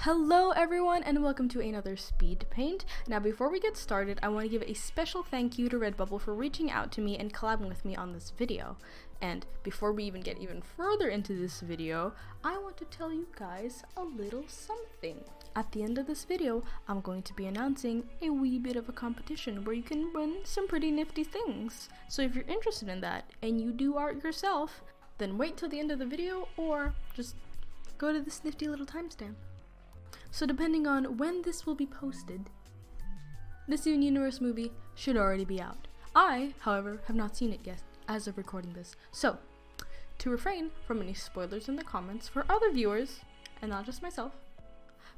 Hello everyone and welcome to another speed paint. Now before we get started, I want to give a special thank you to RedBubble for reaching out to me and collabing with me on this video. And before we even get even further into this video, I want to tell you guys a little something. At the end of this video, I'm going to be announcing a wee bit of a competition where you can win some pretty nifty things. So if you're interested in that and you do art yourself, then wait till the end of the video or just go to this nifty little timestamp. So depending on when this will be posted, the Steven Universe movie should already be out. I, however, have not seen it yet as of recording this. So, to refrain from any spoilers in the comments for other viewers, and not just myself,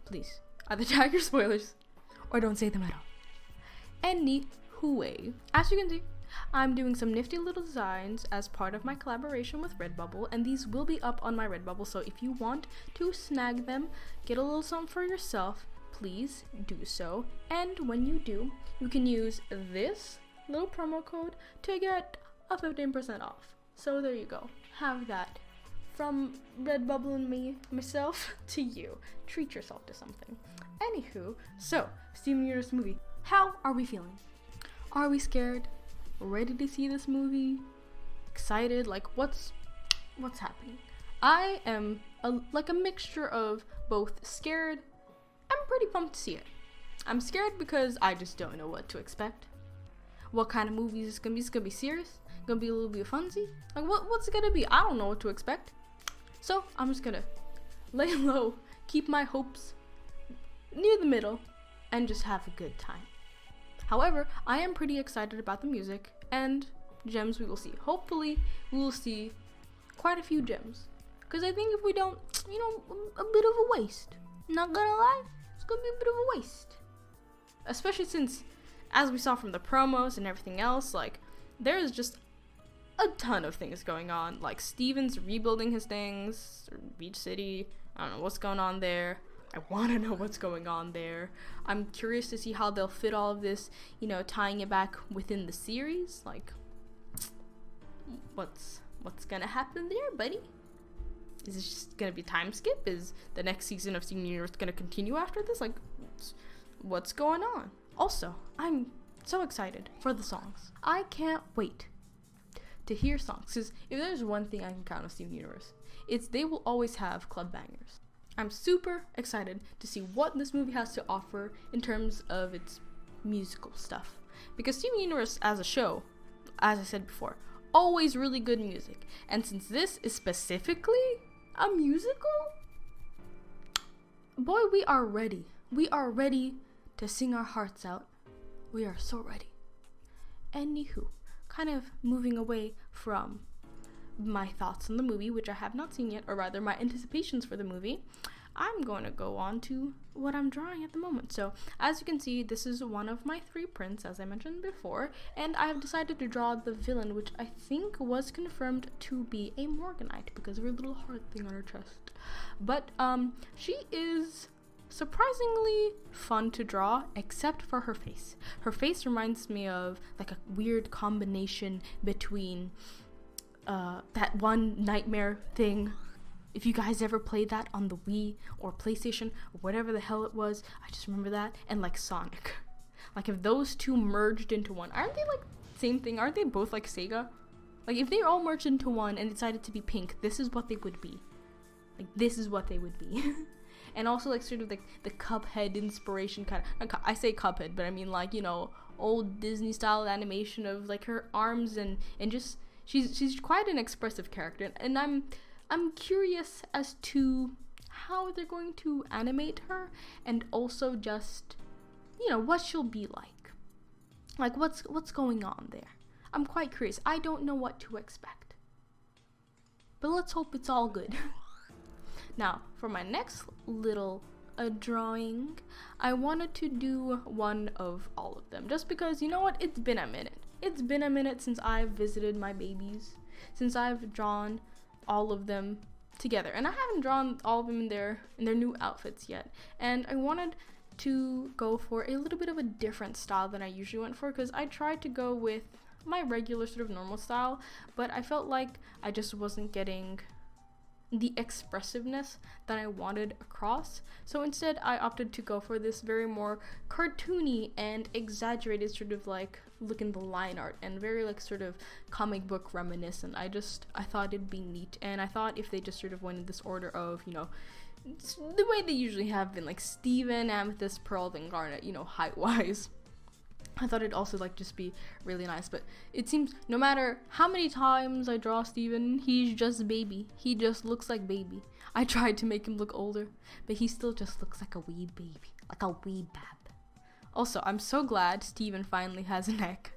please either tag your spoilers or don't say them at all. Anyway, as you can see, I'm doing some nifty little designs as part of my collaboration with RedBubble, and these will be up on my RedBubble, so if you want to snag them, get a little something for yourself, please do so. And when you do, you can use this little promo code to get a 15% off. So there you go. Have that. From RedBubble and myself to you. Treat yourself to something. Anywho, so, Steven Universe movie. How are we feeling? Are we scared? Ready to see this movie? Excited? Like what's happening? I am like a mixture of both scared and pretty pumped to see it. I'm scared because I just don't know what to expect. What kind of movie is this gonna be? Is it gonna be serious? Gonna be a little bit of funsy? Like what's it gonna be? I don't know what to expect. So I'm just gonna lay low, keep my hopes near the middle, and just have a good time. However, I am pretty excited about the music and gems we will see. Hopefully, we will see quite a few gems. Because I think if we don't, a bit of a waste. Not gonna lie, it's gonna be a bit of a waste. Especially since, as we saw from the promos and everything else, like, there is just a ton of things going on. Like, Steven's rebuilding his things, Beach City, I don't know what's going on there. I want to know what's going on there. I'm curious to see how they'll fit all of this, tying it back within the series. Like, what's gonna happen there, buddy? Is this just gonna be time skip? Is the next season of Steven Universe gonna continue after this? Like, what's going on? Also, I'm so excited for the songs. I can't wait to hear songs, because if there's one thing I can count on Steven Universe, it's they will always have club bangers. I'm super excited to see what this movie has to offer in terms of its musical stuff. Because Steven Universe as a show, as I said before, always really good music. And since this is specifically a musical, boy, we are ready. We are ready to sing our hearts out. We are so ready. Anywho, kind of moving away from my thoughts on the movie, which I have not seen yet, or rather my anticipations for the movie, I'm going to go on to what I'm drawing at the moment. So as you can see, this is one of my 3 prints, as I mentioned before, and I have decided to draw the villain, which I think was confirmed to be a Morganite because of her little heart thing on her chest. But she is surprisingly fun to draw, except for her face. Her face reminds me of like a weird combination between that one nightmare thing. If you guys ever played that on the Wii or PlayStation or whatever the hell it was, I just remember that, and like Sonic. Like if those two merged into one, aren't they like same thing? Aren't they both like Sega? Like if they all merged into one and decided to be pink, this is what they would be. Like this is what they would be. And also like sort of like the Cuphead inspiration kind of, I say Cuphead, but I mean like, old Disney style animation of like her arms and just she's quite an expressive character, and I'm curious as to how they're going to animate her, and also just, what she'll be like. Like, what's going on there? I'm quite curious. I don't know what to expect. But let's hope it's all good. Now, for my next little drawing, I wanted to do one of all of them. Just because, you know what? It's been a minute. It's been a minute since I've visited my babies. Since I've drawn all of them together, and I haven't drawn all of them in their new outfits yet, and I wanted to go for a little bit of a different style than I usually went for, because I tried to go with my regular sort of normal style, but I felt like I just wasn't getting the expressiveness that I wanted across. So instead I opted to go for this very more cartoony and exaggerated sort of like look in the line art, and very like sort of comic book reminiscent. I thought it'd be neat, and I thought if they just sort of went in this order of, you know, the way they usually have been, like Steven, Amethyst, Pearl, then Garnet, you know, height wise, I thought it'd also like just be really nice. But it seems no matter how many times I draw Steven, he's just baby. He just looks like baby. I tried to make him look older, but he still just looks like a wee baby, like a wee bab. Also, I'm so glad Steven finally has a neck.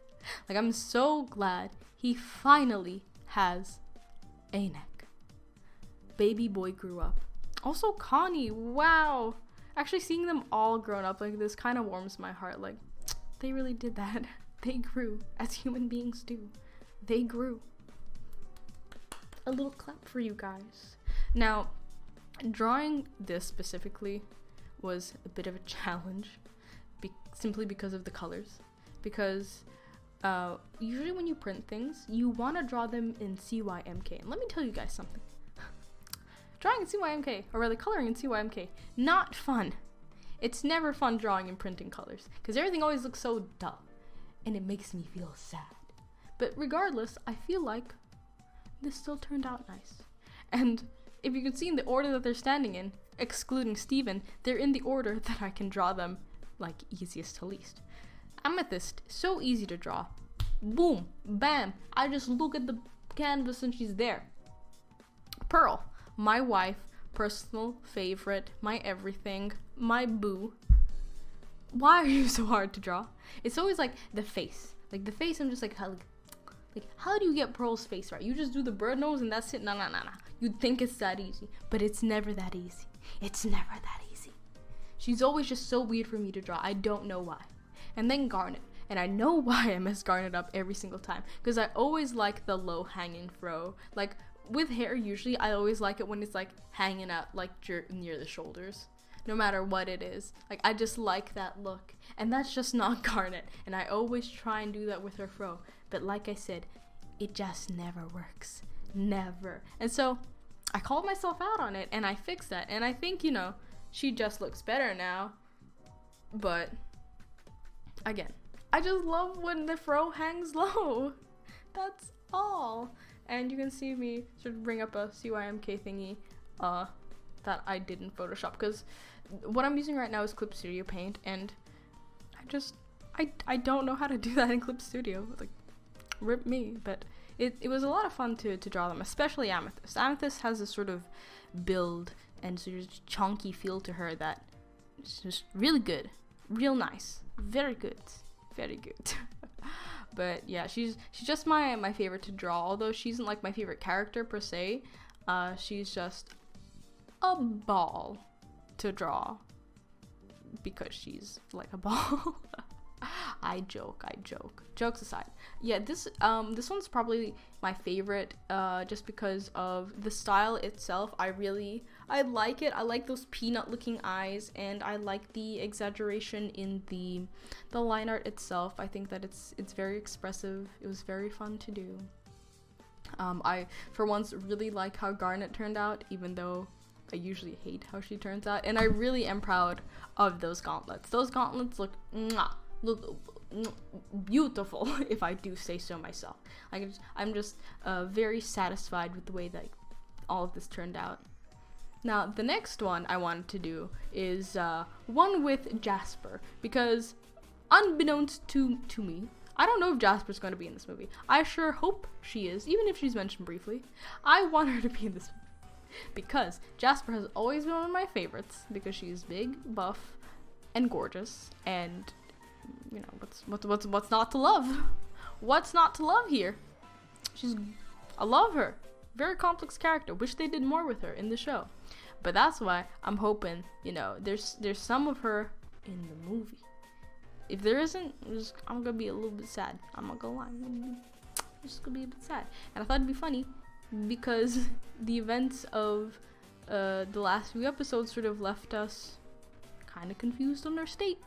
Like, I'm so glad he finally has a neck. Baby boy grew up. Also Connie, wow. Actually seeing them all grown up like this kind of warms my heart. Like, they really did that. They grew, as human beings do. They grew. A little clap for you guys. Now, drawing this specifically was a bit of a challenge, simply because of the colors. Because usually when you print things, you want to draw them in CYMK. And let me tell you guys something. Drawing in CYMK, or rather coloring in CYMK, not fun. It's never fun drawing and printing colors, because everything always looks so dull, and it makes me feel sad. But regardless, I feel like this still turned out nice. And if you can see in the order that they're standing in, excluding Steven, they're in the order that I can draw them, like, easiest to least. Amethyst, so easy to draw. Boom, bam, I just look at the canvas and she's there. Pearl, my wife, personal favorite, my everything, my boo. Why are you so hard to draw? It's always like the face. Like the face, I'm just like how do you get Pearl's face right? You just do the bird nose and that's it? Nah. You'd think it's that easy, but it's never that easy. It's never that easy. She's always just so weird for me to draw. I don't know why. And then Garnet. And I know why I mess Garnet up every single time. Because I always like the low hanging fro. Like, with hair, usually, I always like it when it's, like, hanging out, like, near the shoulders. No matter what it is. Like, I just like that look. And that's just not Garnet. And I always try and do that with her fro. But like I said, it just never works. Never. And so, I called myself out on it, and I fixed that. And I think, you know, she just looks better now. But, again, I just love when the fro hangs low. That's all. And you can see me sort of bring up a CYMK thingy that I did in Photoshop, because what I'm using right now is Clip Studio Paint, and I don't know how to do that in Clip Studio. Like, rip me. But it was a lot of fun to draw them, especially Amethyst. Amethyst has this sort of build and sort of chunky feel to her that is just really good, real nice, very good. But yeah, she's just my favorite to draw, although she isn't like my favorite character per se. She's just a ball to draw because she's like a ball. I joke. Jokes aside. Yeah, this one's probably my favorite just because of the style itself. I like it. I like those peanut looking eyes, and I like the exaggeration in the line art itself. I think that it's very expressive. It was very fun to do. I for once really like how Garnet turned out, even though I usually hate how she turns out, and I really am proud of those gauntlets. Those gauntlets look beautiful, if I do say so myself. I'm just very satisfied with the way that all of this turned out. Now, the next one I wanted to do is one with Jasper, because unbeknownst to me, I don't know if Jasper's going to be in this movie. I sure hope she is, even if she's mentioned briefly. I want her to be in this movie, because Jasper has always been one of my favorites, because she's big, buff, and gorgeous, and you know, what's not to love? What's not to love here? I love her. Very complex character. Wish they did more with her in the show. But that's why I'm hoping, you know, there's some of her in the movie. If there isn't, I'm gonna be a little bit sad. I'm not gonna lie. I'm just gonna be a bit sad. And I thought it'd be funny because the events of the last few episodes sort of left us kind of confused on her state.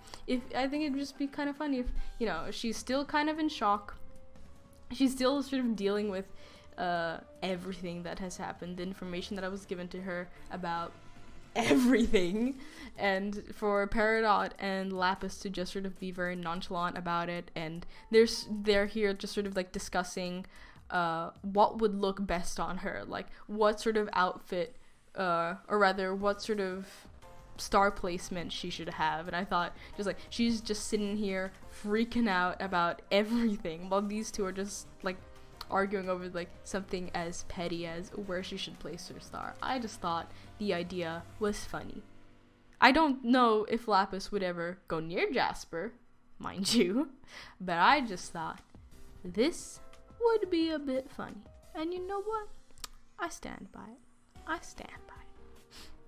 I think it'd just be kind of funny if, you know, she's still kind of in shock. She's still sort of dealing with everything that has happened, the information that I was given to her about everything, and for Peridot and Lapis to just sort of be very nonchalant about it, and they're here just sort of like discussing what would look best on her, like what sort of outfit, or rather what sort of star placement she should have. And I thought, just like, she's just sitting here freaking out about everything while these two are just like arguing over like something as petty as where she should place her star. I just thought the idea was funny. I don't know if Lapis would ever go near Jasper, mind you, but I just thought this would be a bit funny. And you know what? I stand by it. I stand by it.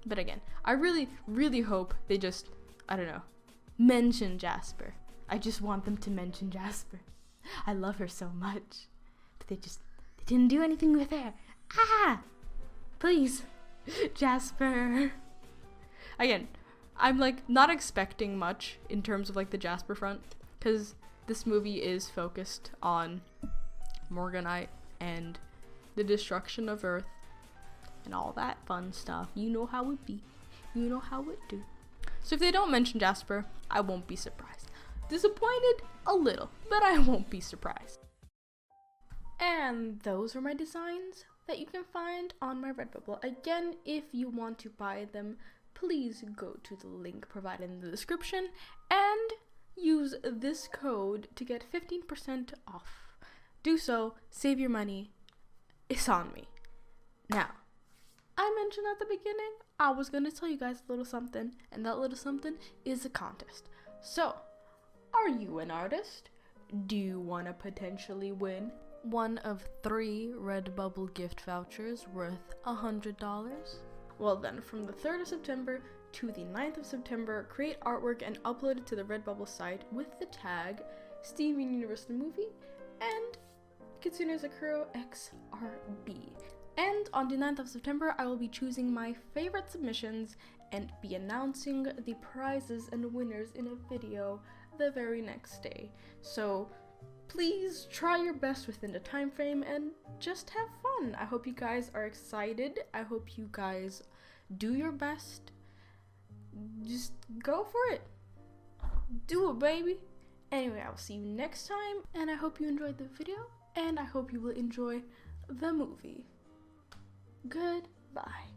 But again, I really, really hope they just, I don't know, mention Jasper. I just want them to mention Jasper. I love her so much. But they didn't do anything with her. Ah! Please, Jasper. Again, I'm like not expecting much in terms of like the Jasper front, because this movie is focused on Morganite and the destruction of Earth and all that fun stuff. You know how it be. You know how it do. So if they don't mention Jasper, I won't be surprised. Disappointed a little, but I won't be surprised. And those are my designs that you can find on my Redbubble. Again, if you want to buy them, please go to the link provided in the description and use this code to get 15% off. Do so, save your money. It's on me. Now, I mentioned at the beginning I was going to tell you guys a little something, and that little something is a contest. So, are you an artist? Do you want to potentially win one of 3 Redbubble gift vouchers worth $100? Well then, from the 3rd of September to the 9th of September, create artwork and upload it to the Redbubble site with the tag Steven Universe the Movie and Kitsune Sakura XRB. And on the 9th of September, I will be choosing my favorite submissions and be announcing the prizes and winners in a video the very next day. So please try your best within the time frame and just have fun. I hope you guys are excited. I hope you guys do your best. Just go for it. Do it, baby. Anyway, I will see you next time, and I hope you enjoyed the video, and I hope you will enjoy the movie. Goodbye.